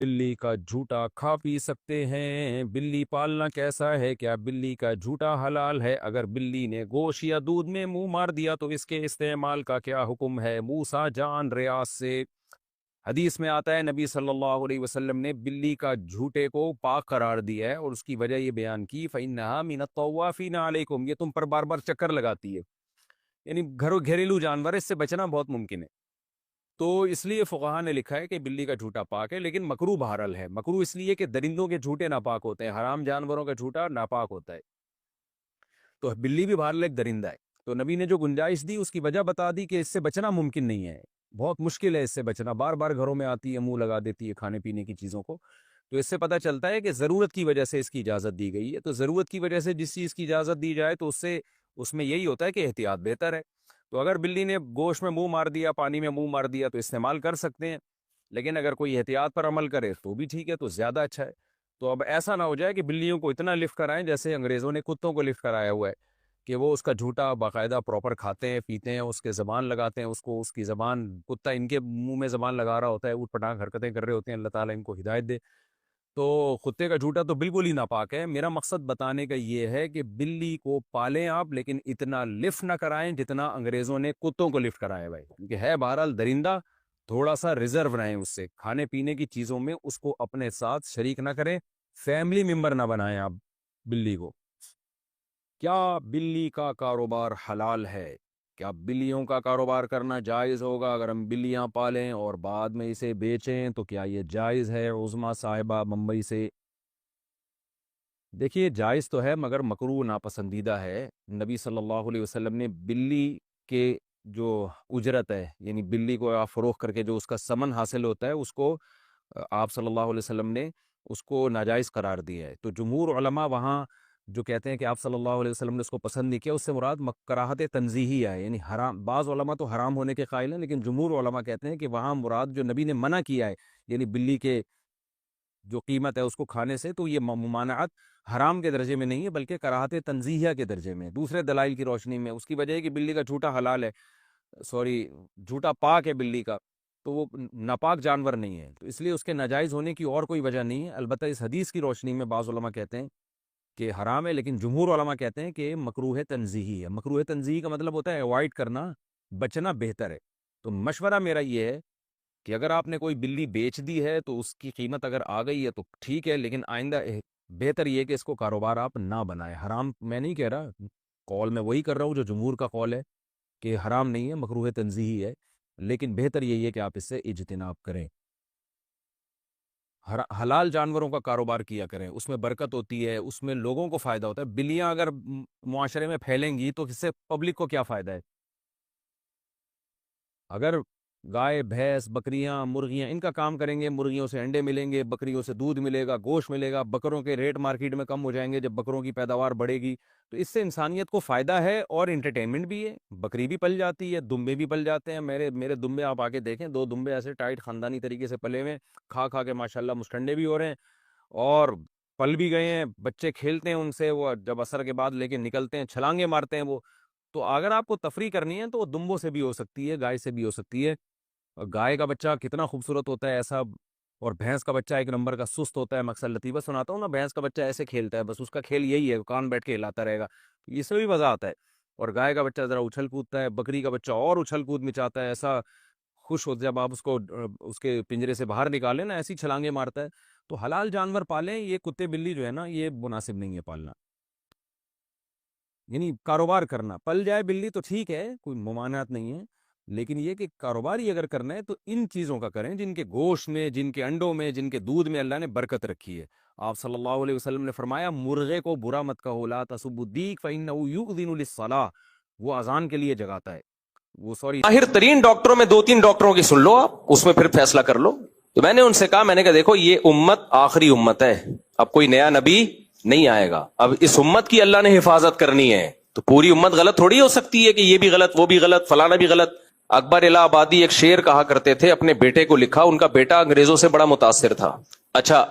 بلی کا جھوٹا کھا پی سکتے ہیں؟ بلی پالنا کیسا ہے؟ کیا بلی کا جھوٹا حلال ہے؟ اگر بلی نے گوشت یا دودھ میں منہ مار دیا تو اس کے استعمال کا کیا حکم ہے؟ موسیٰ جان ریاض سے حدیث میں آتا ہے نبی صلی اللہ علیہ وسلم نے بلی کا جھوٹے کو پاک قرار دیا ہے اور اس کی وجہ یہ بیان کی فَإِنَّهَا مِنَ الطَّوَّافِينَ عَلَيْكُمْ، یہ تم پر بار بار چکر لگاتی ہے، یعنی گھریلو جانور، اس سے بچنا بہت ممکن ہے۔ تو اس لیے فقہا نے لکھا ہے کہ بلی کا جھوٹا پاک ہے، لیکن مکروہ بہرحال ہے۔ مکروہ اس لیے کہ درندوں کے جھوٹے ناپاک ہوتے ہیں، حرام جانوروں کا جھوٹا ناپاک ہوتا ہے، تو بلی بھی بہرحال ایک درندہ ہے۔ تو نبی نے جو گنجائش دی اس کی وجہ بتا دی کہ اس سے بچنا ممکن نہیں ہے، بہت مشکل ہے اس سے بچنا، بار بار گھروں میں آتی ہے، منہ لگا دیتی ہے کھانے پینے کی چیزوں کو۔ تو اس سے پتہ چلتا ہے کہ ضرورت کی وجہ سے اس کی اجازت دی گئی ہے۔ تو ضرورت کی وجہ سے جس چیز کی اجازت دی جائے تو اس میں یہی ہوتا ہے کہ احتیاط بہتر ہے۔ تو اگر بلی نے گوشت میں منہ مار دیا، پانی میں منہ مار دیا تو استعمال کر سکتے ہیں، لیکن اگر کوئی احتیاط پر عمل کرے تو بھی ٹھیک ہے، تو زیادہ اچھا ہے۔ تو اب ایسا نہ ہو جائے کہ بلیوں کو اتنا لفٹ کرائیں جیسے انگریزوں نے کتوں کو لفٹ کرایا ہوا ہے، کہ وہ اس کا جھوٹا باقاعدہ پراپر کھاتے ہیں، پیتے ہیں، اس کے زبان لگاتے ہیں، اس کی زبان، کتا ان کے منہ میں زبان لگا رہا ہوتا ہے، اوٹ پٹانگ حرکتیں کر رہے ہوتے ہیں، اللہ تعالیٰ ان کو ہدایت دے۔ تو کتے کا جھوٹا تو بالکل ہی ناپاک ہے۔ میرا مقصد بتانے کا یہ ہے کہ بلی کو پالیں آپ، لیکن اتنا لفٹ نہ کرائیں جتنا انگریزوں نے کتوں کو لفٹ کرایا بھائی، کیونکہ ہے بہرحال درندہ، تھوڑا سا ریزرو رہیں اس سے، کھانے پینے کی چیزوں میں اس کو اپنے ساتھ شریک نہ کریں، فیملی ممبر نہ بنائیں آپ بلی کو۔ کیا بلی کا کاروبار حلال ہے؟ کیا بلیوں کا کاروبار کرنا جائز ہوگا؟ اگر ہم بلیاں پالیں اور بعد میں اسے بیچیں تو کیا یہ جائز ہے؟ عظمیٰ صاحبہ ممبئی سے۔ دیکھیے جائز تو ہے مگر مکروہ ناپسندیدہ ہے۔ نبی صلی اللہ علیہ وسلم نے بلی کے جو اجرت ہے، یعنی بلی کو آپ فروخت کر کے جو اس کا ثمن حاصل ہوتا ہے، اس کو آپ صلی اللہ علیہ وسلم نے اس کو ناجائز قرار دیا ہے۔ تو جمہور علماء وہاں جو کہتے ہیں کہ آپ صلی اللہ علیہ وسلم نے اس کو پسند نہیں کیا، اس سے مراد کراہت تنزیہی ہے، یعنی حرام۔ بعض علماء تو حرام ہونے کے قائل ہیں، لیکن جمہور علماء کہتے ہیں کہ وہاں مراد جو نبی نے منع کیا ہے، یعنی بلی کے جو قیمت ہے اس کو کھانے سے، تو یہ ممانعت حرام کے درجے میں نہیں ہے بلکہ کراہت تنزیہہ کے درجے میں، دوسرے دلائل کی روشنی میں۔ اس کی وجہ ہے کہ بلی کا جھوٹا حلال ہے، جھوٹا پاک ہے بلی کا، تو وہ ناپاک جانور نہیں ہے، تو اس لیے اس کے ناجائز ہونے کی اور کوئی وجہ نہیں ہے۔ البتہ اس حدیث کی روشنی میں بعض علماء کہتے ہیں کہ حرام ہے، لیکن جمہور علماء کہتے ہیں کہ مکروہ تنزیہی ہے۔ مکروہ تنزیہی کا مطلب ہوتا ہے اوائڈ کرنا، بچنا بہتر ہے۔ تو مشورہ میرا یہ ہے کہ اگر آپ نے کوئی بلی بیچ دی ہے تو اس کی قیمت اگر آ گئی ہے تو ٹھیک ہے، لیکن آئندہ بہتر یہ کہ اس کو کاروبار آپ نہ بنائیں۔ حرام میں نہیں کہہ رہا، قول میں وہی کر رہا ہوں جو جمہور کا قول ہے کہ حرام نہیں ہے، مکروہ تنزیہی ہے، لیکن بہتر یہی ہے کہ آپ اس سے اجتناب کریں۔ حلال جانوروں کا کاروبار کیا کریں، اس میں برکت ہوتی ہے، اس میں لوگوں کو فائدہ ہوتا ہے۔ بلیاں اگر معاشرے میں پھیلیں گی تو اس سے پبلک کو کیا فائدہ ہے؟ اگر گائے، بھینس، بکریاں، مرغیاں ان کا کام کریں گے، مرغیوں سے انڈے ملیں گے، بکریوں سے دودھ ملے گا، گوشت ملے گا، بکروں کے ریٹ مارکیٹ میں کم ہو جائیں گے جب بکروں کی پیداوار بڑھے گی، تو اس سے انسانیت کو فائدہ ہے اور انٹرٹینمنٹ بھی ہے۔ بکری بھی پل جاتی ہے، دمبے بھی پل جاتے ہیں۔ میرے دمبے آپ آگے دیکھیں، 2 دمبے ایسے ٹائٹ خاندانی طریقے سے پلے ہوئے، کھا کے ماشاءاللہ مستنڈے بھی ہو رہے ہیں اور پل بھی گئے ہیں، بچے کھیلتے ہیں ان سے، وہ جب عصر کے بعد لے کے نکلتے ہیں چھلانگے مارتے ہیں وہ۔ تو اگر آپ کو تفریح کرنی ہے تو وہ دمبوں سے بھی ہو سکتی ہے، گائے سے بھی ہو سکتی ہے۔ گائے کا بچہ کتنا خوبصورت ہوتا ہے ایسا، اور بھینس کا بچہ ایک نمبر کا سست ہوتا ہے۔ مقصد لطیفہ سناتا ہوں نا، بھینس کا بچہ ایسے کھیلتا ہے، بس اس کا کھیل یہی ہے، کان بیٹھ کے ہلاتا رہے گا، اس سے بھی مزہ آتا ہے۔ اور گائے کا بچہ ذرا اچھل کودتا ہے، بکری کا بچہ اور اچھل کود مچاتا ہے، ایسا خوش ہوتا ہے جب آپ اس کو اس کے پنجرے سے باہر نکالیں نا، ایسی چھلانگیں مارتا ہے۔ تو حلال جانور پالیں، یہ کتے بلی جو ہے نا یہ مناسب نہیں ہے پالنا، یعنی کاروبار کرنا۔ پل جائے بلی تو ٹھیک ہے، کوئی ممانعت نہیں ہے، لیکن یہ کہ کاروبار ہی اگر کرنا ہے تو ان چیزوں کا کریں جن کے گوشت میں، جن کے انڈوں میں، جن کے دودھ میں اللہ نے برکت رکھی ہے۔ آپ صلی اللہ علیہ وسلم نے فرمایا مرغے کو برا مت کہو، لا تسبوا الدیک فإنه یؤذن للصلاۃ، وہ اذان کے لیے جگاتا ہے، وہ ماہر ترین ڈاکٹروں میں 2-3 ڈاکٹروں کی سن لو آپ، اس میں پھر فیصلہ کر لو۔ تو میں نے ان سے کہا، میں نے کہا دیکھو یہ امت آخری امت ہے، اب کوئی نیا نبی نہیں آئے گا، اب اس امت کی اللہ نے حفاظت کرنی ہے، تو پوری امت غلط تھوڑی ہو سکتی ہے کہ یہ بھی غلط، وہ بھی غلط، فلانا بھی غلط۔ اکبر الہ آبادی ایک شعر کہا کرتے تھے، اپنے بیٹے کو لکھا، ان کا بیٹا انگریزوں سے بڑا متاثر تھا۔ اچھا،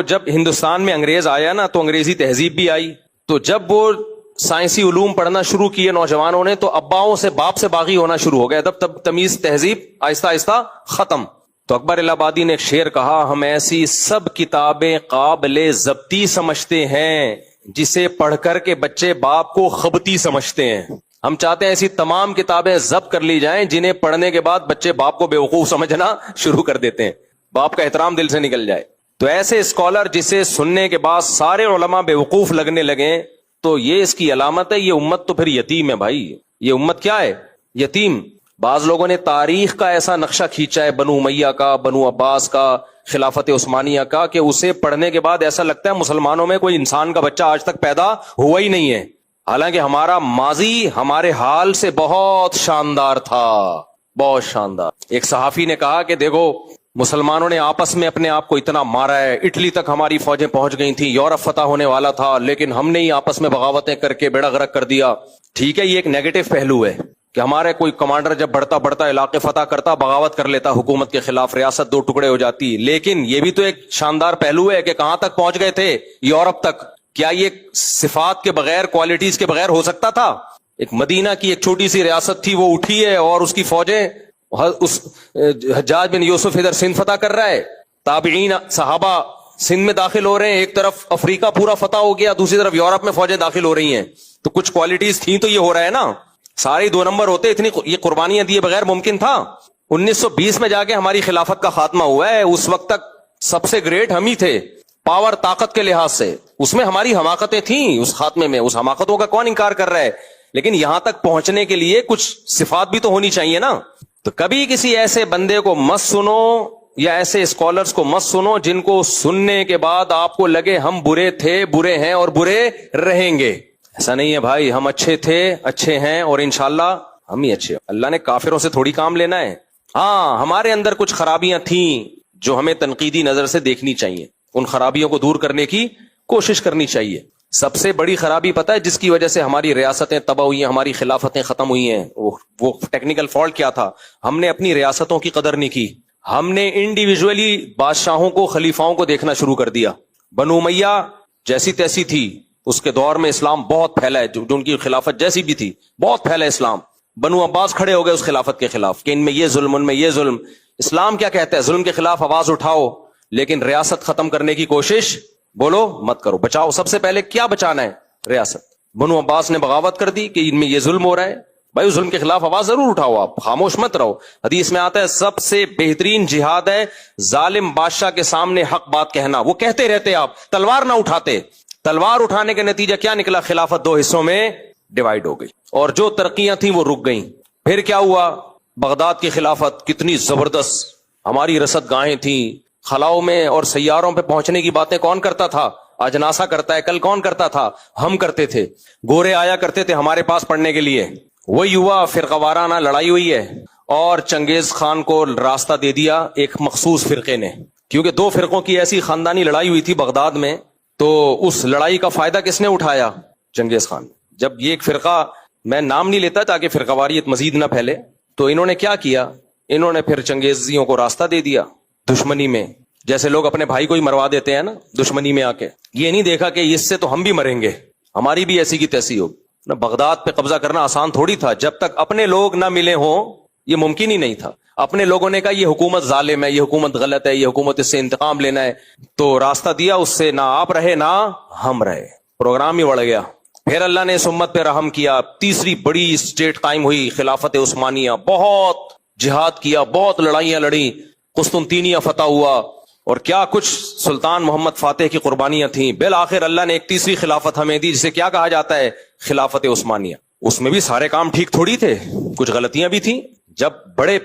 جب ہندوستان میں انگریز آیا نا تو انگریزی تہذیب بھی آئی، تو جب وہ سائنسی علوم پڑھنا شروع کیے نوجوانوں نے تو اباؤں سے، باپ سے باغی ہونا شروع ہو گیا، تب تمیز تہذیب آہستہ آہستہ ختم۔ تو اکبر الہ آبادی نے ایک شعر کہا، ہم ایسی سب کتابیں قابل ضبطی سمجھتے ہیں جسے پڑھ کر کے بچے باپ کو خبتی سمجھتے ہیں. ہم چاہتے ہیں ایسی تمام کتابیں ضبط کر لی جائیں جنہیں پڑھنے کے بعد بچے باپ کو بیوقوف سمجھنا شروع کر دیتے ہیں، باپ کا احترام دل سے نکل جائے. تو ایسے اسکالر جسے سننے کے بعد سارے علماء بیوقوف لگنے لگیں تو یہ اس کی علامت ہے. یہ امت تو پھر یتیم ہے بھائی. یہ امت کیا ہے؟ یتیم. بعض لوگوں نے تاریخ کا ایسا نقشہ کھینچا ہے، بنو امیہ کا، بنو عباس کا، خلافت عثمانیہ کا، کہ اسے پڑھنے کے بعد ایسا لگتا ہے مسلمانوں میں کوئی انسان کا بچہ آج تک پیدا ہوا ہی نہیں ہے. حالانکہ ہمارا ماضی ہمارے حال سے بہت شاندار تھا، بہت شاندار. ایک صحافی نے کہا کہ دیکھو مسلمانوں نے آپس میں اپنے آپ کو اتنا مارا ہے، اٹلی تک ہماری فوجیں پہنچ گئی تھیں، یورپ فتح ہونے والا تھا، لیکن ہم نے ہی آپس میں بغاوتیں کر کے بیڑا غرق کر دیا. ٹھیک ہے، یہ ایک نیگیٹو پہلو ہے کہ ہمارے کوئی کمانڈر جب بڑھتا علاقے فتح کرتا، بغاوت کر لیتا حکومت کے خلاف، ریاست دو ٹکڑے ہو جاتی. لیکن یہ بھی تو ایک شاندار پہلو ہے کہ کہاں تک پہنچ گئے تھے؟ یورپ تک. کیا یہ صفات کے بغیر، کوالٹیز کے بغیر ہو سکتا تھا؟ ایک مدینہ کی ایک چھوٹی سی ریاست تھی، وہ اٹھی ہے اور اس کی فوجیں، اس حجاج بن یوسف ادھر سندھ فتح کر رہا ہے، تابعین صحابہ سندھ میں داخل ہو رہے ہیں، ایک طرف افریقہ پورا فتح ہو گیا، دوسری طرف یورپ میں فوجیں داخل ہو رہی ہیں. تو کچھ کوالٹیز تھیں تو یہ ہو رہا ہے نا. سارے 2 نمبر ہوتے، اتنی یہ قربانیاں دیے بغیر ممکن تھا؟ 1920 میں جا کے ہماری خلافت کا خاتمہ ہوا ہے. اس وقت تک سب سے گریٹ ہم ہی تھے پاور، طاقت کے لحاظ سے. اس میں ہماری حماقتیں تھیں، اس خاتمے میں اس حماقتوں کا کون انکار کر رہا ہے؟ لیکن یہاں تک پہنچنے کے لیے کچھ صفات بھی تو ہونی چاہیے نا. تو کبھی کسی ایسے بندے کو مت سنو یا ایسے اسکالرز کو مت سنو جن کو سننے کے بعد آپ کو لگے ہم برے تھے، برے ہیں اور برے رہیں گے. ایسا نہیں ہے بھائی، ہم اچھے تھے، اچھے ہیں اور انشاءاللہ ہم ہی اچھے. اللہ نے کافروں سے تھوڑی کام لینا ہے. ہاں، ہمارے اندر کچھ خرابیاں تھیں جو ہمیں تنقیدی نظر سے دیکھنی چاہیے، ان خرابیوں کو دور کرنے کی کوشش کرنی چاہیے. سب سے بڑی خرابی پتہ ہے جس کی وجہ سے ہماری ریاستیں تباہ ہوئی ہیں، ہماری خلافتیں ختم ہوئی ہیں، وہ ٹیکنیکل فالٹ کیا تھا؟ ہم نے اپنی ریاستوں کی قدر نہیں کی. ہم نے انڈیویجولی بادشاہوں کو، خلیفاؤں کو دیکھنا شروع کر دیا. بنو امیہ جیسی تیسی تھی، اس کے دور میں اسلام بہت پھیلا ہے، جو ان کی خلافت جیسی بھی تھی بہت پھیلا اسلام. بنو عباس کھڑے ہو گئے اس خلافت کے خلاف کہ ان میں یہ ظلم، ان میں یہ ظلم. اسلام کیا کہتا ہے؟ ظلم کے خلاف آواز اٹھاؤ، لیکن ریاست ختم کرنے کی کوشش بولو مت کرو، بچاؤ. سب سے پہلے کیا بچانا ہے؟ ریاست. بنو عباس نے بغاوت کر دی کہ ان میں یہ ظلم ہو رہا ہے. بھائی ظلم کے خلاف آواز ضرور اٹھاؤ، آپ خاموش مت رہو. حدیث میں آتا ہے سب سے بہترین جہاد ہے ظالم بادشاہ کے سامنے حق بات کہنا. وہ کہتے رہتے، آپ تلوار نہ اٹھاتے. تلوار اٹھانے کے نتیجہ کیا نکلا؟ خلافت 2 حصوں میں ڈیوائیڈ ہو گئی اور جو ترقیاں تھیں وہ رک گئیں. پھر کیا ہوا؟ بغداد کی خلافت کتنی زبردست، ہماری رصد گاہیں تھیں، خلاؤں میں اور سیاروں پہ پہنچنے کی باتیں کون کرتا تھا؟ آج ناسا کرتا ہے، کل کون کرتا تھا؟ ہم کرتے تھے. گورے آیا کرتے تھے ہمارے پاس پڑھنے کے لیے. وہی ہوا، فرقہ وارانہ لڑائی ہوئی ہے اور چنگیز خان کو راستہ دے دیا ایک مخصوص فرقے نے، کیونکہ 2 فرقوں کی ایسی خاندانی لڑائی ہوئی تھی بغداد میں. تو اس لڑائی کا فائدہ کس نے اٹھایا؟ چنگیز خان. جب یہ ایک فرقہ، میں نام نہیں لیتا تاکہ فرقہ واریت مزید نہ پھیلے، تو انہوں نے کیا کیا؟ انہوں نے پھر چنگیزیوں کو راستہ دے دیا دشمنی میں. جیسے لوگ اپنے بھائی کو ہی مروا دیتے ہیں نا دشمنی میں آ کے، یہ نہیں دیکھا کہ اس سے تو ہم بھی مریں گے، ہماری بھی ایسی کی تیسی ہوگی. بغداد پہ قبضہ کرنا آسان تھوڑی تھا، جب تک اپنے لوگ نہ ملے ہوں یہ ممکن ہی نہیں تھا. اپنے لوگوں نے کہا یہ حکومت ظالم ہے، یہ حکومت غلط ہے، یہ حکومت اس سے انتقام لینا ہے، تو راستہ دیا اس سے، نہ آپ رہے نہ ہم رہے، پروگرام ہی بڑھ گیا. پھر اللہ نے اس امت پہ رحم کیا. تیسری بڑی اسٹیٹ قائم ہوئی خلافت عثمانیہ. بہت جہاد کیا، بہت لڑائیاں لڑی، قسطنطینیہ فتح ہوا اور کیا کچھ سلطان محمد فاتح کی قربانیاں تھیں. بالآخر اللہ نے ایک تیسری خلافت ہمیں دی جسے کیا کہا جاتا ہے؟ خلافت عثمانیہ. اس میں بھی سارے کام ٹھیک تھوڑی تھے، کچھ غلطیاں بھی تھیں. جب بڑے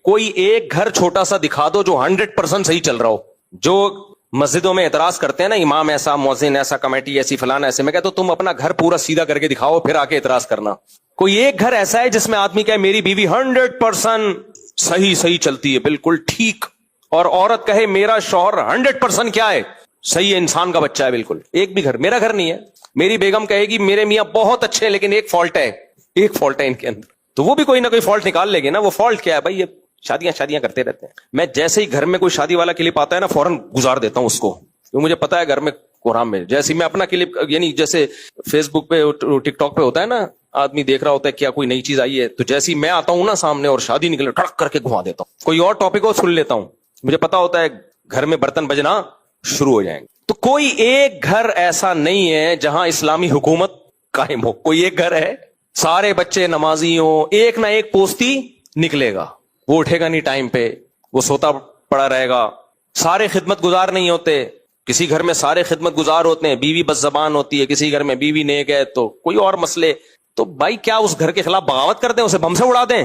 کوئی ایک گھر چھوٹا سا دکھا دو جو 100% صحیح چل رہا ہو. جو مسجدوں میں اعتراض کرتے ہیں نا، امام ایسا، مؤذن ایسا، کمیٹی ایسی، فلانا ایسے، میں کہتا ہوں تم اپنا گھر پورا سیدھا کر کے دکھاؤ پھر آ کے اعتراض کرنا. کوئی ایک گھر ایسا ہے جس میں آدمی کہے میری بیوی 100% صحیح چلتی ہے، بالکل ٹھیک، اور عورت کہے میرا شوہر 100% کیا ہے؟ صحیح ہے، انسان کا بچہ ہے بالکل. ایک بھی گھر، میرا گھر نہیں ہے. میری بیگم کہے گی میرے میاں بہت اچھے ہیں لیکن ایک فالٹ ہے ان کے اندر، تو وہ بھی کوئی نہ کوئی فالٹ نکال لے گے نا. وہ فالٹ کیا ہے بھائی؟ یہ شادیاں کرتے رہتے ہیں. میں جیسے ہی گھر میں کوئی شادی والا کلپ آتا ہے نا فوراً گزار دیتا ہوں اس کو، کیونکہ مجھے پتا ہے گھر میں قرآن میں، جیسے میں اپنا کلپ، یعنی جیسے فیس بک پہ ٹک ٹاک پہ ہوتا ہے نا، آدمی دیکھ رہا ہوتا ہے کیا کوئی نئی چیز آئی ہے، تو جیسے ہی میں آتا ہوں نا سامنے اور شادی نکلے ٹھڑک کر کے گھما دیتا ہوں. کوئی اور ٹاپک ہو سن لیتا ہوں، مجھے پتا ہوتا ہے گھر میں برتن بجنا شروع ہو جائیں گے. تو کوئی ایک گھر ایسا نہیں ہے جہاں اسلامی حکومت قائم ہو. کوئی ایک گھر ہے سارے بچے نمازی ہوں, ایک نہ ایک پوستی نکلے گا, وہ اٹھے گا نہیں ٹائم پہ, وہ سوتا پڑا رہے گا. سارے خدمت گزار نہیں ہوتے, کسی گھر میں سارے خدمت گزار ہوتے ہیں, بیوی بس زبان ہوتی ہے, کسی گھر میں بیوی نیک ہے تو کوئی اور مسئلے. تو بھائی کیا اس گھر کے خلاف بغاوت کر دیں, اسے بم سے اڑا دیں؟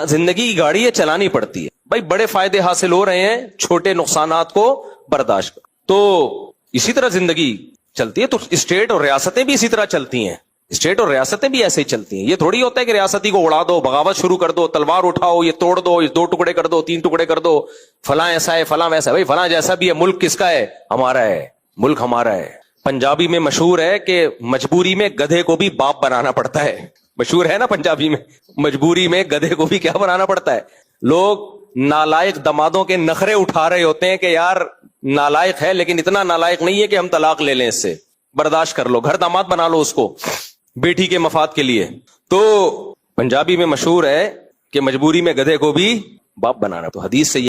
زندگی کی گاڑی ہے, چلانی پڑتی ہے بھائی. بڑے فائدے حاصل ہو رہے ہیں, چھوٹے نقصانات کو برداشت کر. تو اسی طرح زندگی چلتی ہے. تو اسٹیٹ اور ریاستیں بھی اسی طرح چلتی ہیں, اسٹیٹ اور ریاستیں بھی ایسے ہی چلتی ہیں. یہ تھوڑی ہوتا ہے کہ ریاستی کو اڑا دو, بغاوت شروع کر دو, تلوار اٹھاؤ, یہ توڑ دو, یہ 2 ٹکڑے کر دو, 3 ٹکڑے کر دو, فلاں ایسا ہے فلاں ویسا ہے. بھائی فلاں جیسا بھی ہے, ملک کس کا ہے؟ ہمارا ہے, ملک ہمارا ہے. پنجابی میں مشہور ہے کہ مجبوری میں گدھے کو بھی باپ بنانا پڑتا ہے. مشہور ہے نا پنجابی میں, مجبوری میں گدھے کو بھی کیا بنانا پڑتا ہے. لوگ نالائق دمادوں کے نخرے اٹھا رہے ہوتے ہیں کہ یار نالائق ہے لیکن اتنا نالائق نہیں ہے کہ ہم طلاق لے لیں اس سے, برداشت کر لو, گھر داماد بنا لو اس کو بیٹی کے مفاد کے لیے. تو پنجابی میں مشہور ہے کہ مجبوری میں گدھے کو بھی باپ بنانا. تو حدیث سے